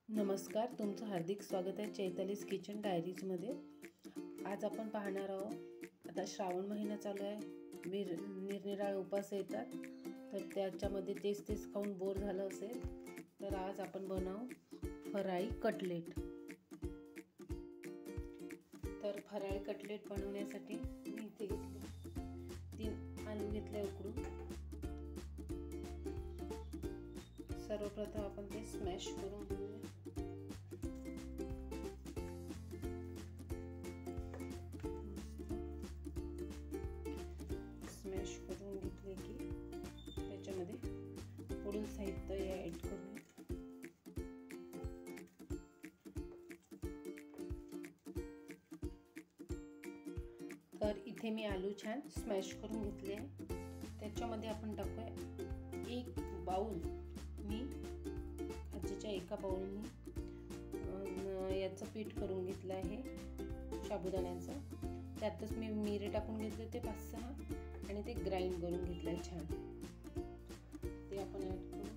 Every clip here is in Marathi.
नमस्कार, तुमचं हार्दिक स्वागत आहे चैतालीस किचन डायरीजमध्ये। आज आपण पाहणार आहोत, आता श्रावण महिना चालू आहे, निरनिराळे उपवास येतात, तर त्याच्यामध्ये तेच खाऊन बोर झालं असेल तर आज आपण बनवू फराळी कटलेट। तर फराळी कटलेट बनवण्यासाठी मी इथे घेतले 3 आलू घेतले उकडून। सर्वप्रथम आपण ते स्मॅश करून घेऊया। स्मॅश करून घेतले की त्याच्यामध्ये पुढील साहित्य ऍड करूया। तर इथे मी आलू छान स्मॅश करून घेतले आहे। त्याच्यामध्ये आपण टाकूया 1 बाउल, मी आजीच्या एका बाउलनी याचं पीठ करून घेतलं आहे साबुदाण्याचं। त्यातच मी मिरे टाकून घेतले ते 5-6 आणि ते ग्राइंड करून घेतलंय छान, ते आपण ऍड करू।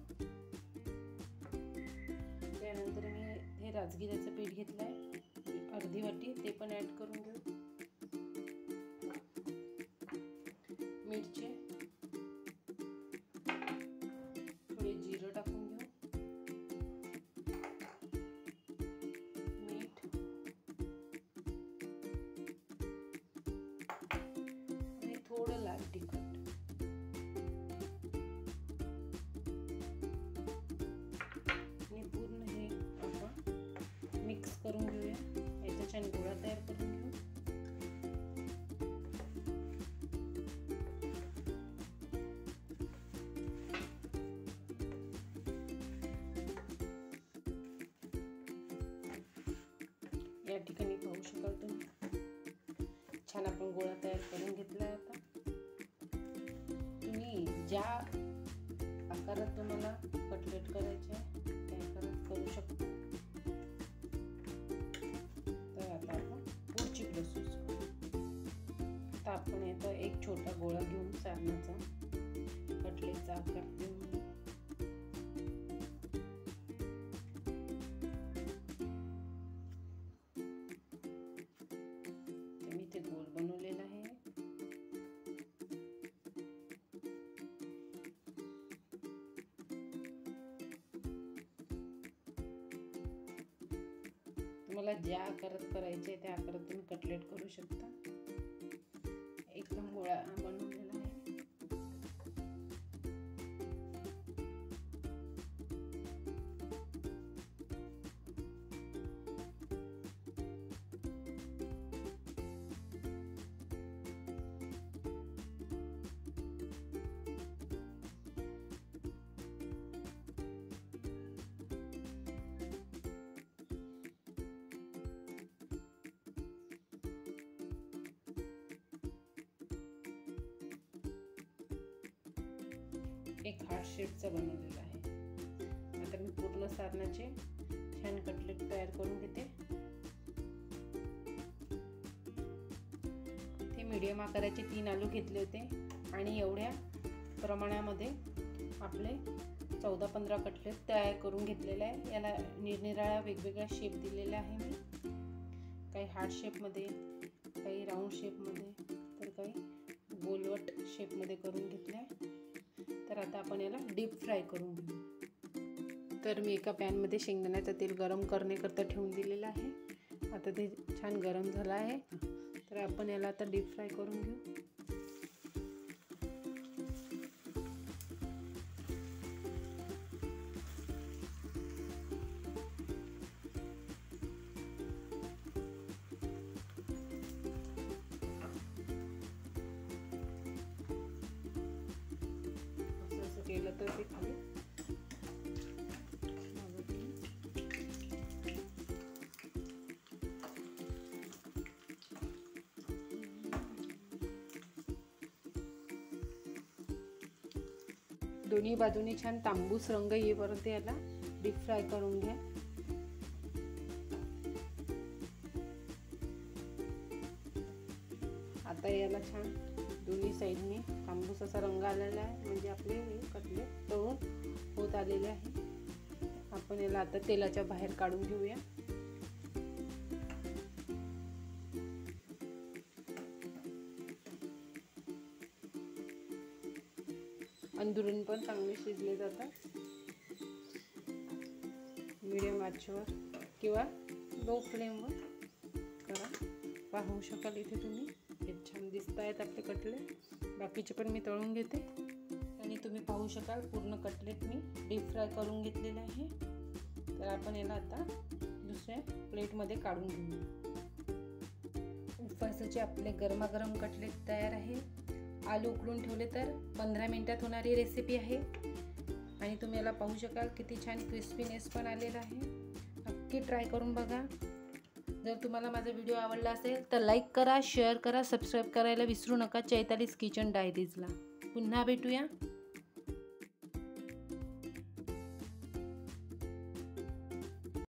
त्यानंतर मी हे राजगिऱ्याचं पीठ घेतलंय अर्धी वाटी, ते पण ऍड करून घेऊ। मिरची, थोडे जिरं टाकून घेऊ, मीठ आणि थोडं लाल तिखट। आणि पूर्ण हे आपण मिक्स करून घेऊया, याचा छान गोळा तयार करून घेऊ। या ठिकाणी पाहू शकाल तुम्ही, छान आपण गोळा तयार करून घेतला आहे। आता तुम्ही ज्या आकारात तुम्हाला कटलेट करायचे त्या आकारात करू शकता। तर आता आपण पुढची प्रोसेस करू। आता आपण याचा एक छोटा गोळा घेऊन सारणाचा कटलेटचा आकार देऊन ते गोल बनवलेला आहे। तुम्हाला ज्या आकारात करायचे त्या आकारात तुम्ही कटलेट करू शकता। एकदम गोळा बनवलेला आहे। एक हार्ट शेपचा बनवलेला आहे। आता मी पूर्ण सारणाचे छान कटलेट तयार करून घेते। ते मीडियम आकाराचे 3 आलू घेतले होते आणि एवढ्या प्रमाणामध्ये आपले 14-15 कटलेट तयार करून घेतलेले आहे। याला निरनिराळ्या वेगवेगळ्या शेप दिलेला आहे मी, काही हार्ट शेपमध्ये, काही राऊंड शेपमध्ये, तर काही गोलवट शेपमध्ये करून घेतले आहे। तर आता आपण याला डीप फ्राय करून घेऊ। तर मी एका पॅनमध्ये शेंगदाण्याचं तेल गरम करण्याकरता ठेवून दिलेलं आहे। आता ते छान गरम झालं आहे, तर आपण याला आता डीप फ्राय करून घेऊ। केलं तर ते खाली दोन्ही बाजूने छान तांबूस रंग येईपर्यंत याला डीप फ्राय करून घ्या। आता याला छान दोन्ही साइडने तांबूस असा रंग आलेला आहे, म्हणजे आपले हे कटलेट तळून होत आलेले आहे। आपण आपण याला आता तेलाच्या बाहेर काढून घेऊया। अंदरून पण चांगले शिजले जातात। मीडियम आचेवर किंवा लो फ्लेमवर करा। पाहू शकाल इथे तुम्ही हे छान दिसत आहेत आपले कटलेट। बाकीचे पण मी तळून घेते आणि तुम्ही पाहू शकाल पूर्ण कटलेट मी डीप फ्राय करून घेतलेले आहे। तर आपण याला आता दुसऱ्या प्लेटमध्ये काढून घेऊ। उपवासाचे आपले गरमागरम कटलेट तयार आहे। आलू उकडून ठेवले तर 15 मिनिटात होणारी रेसिपी आहे आणि तुम्ही याला पाहू शकाल किती छान क्रिस्पीनेस पण आलेला आहे। नक्की ट्राय करून बघा। जर तुम्हाला माझा व्हिडिओ आवडला असेल तर लाईक करा, शेअर करा, सबस्क्राईब करायला विसरू नका चैतालीस किचन डायरीजला। पुन्हा भेटूया।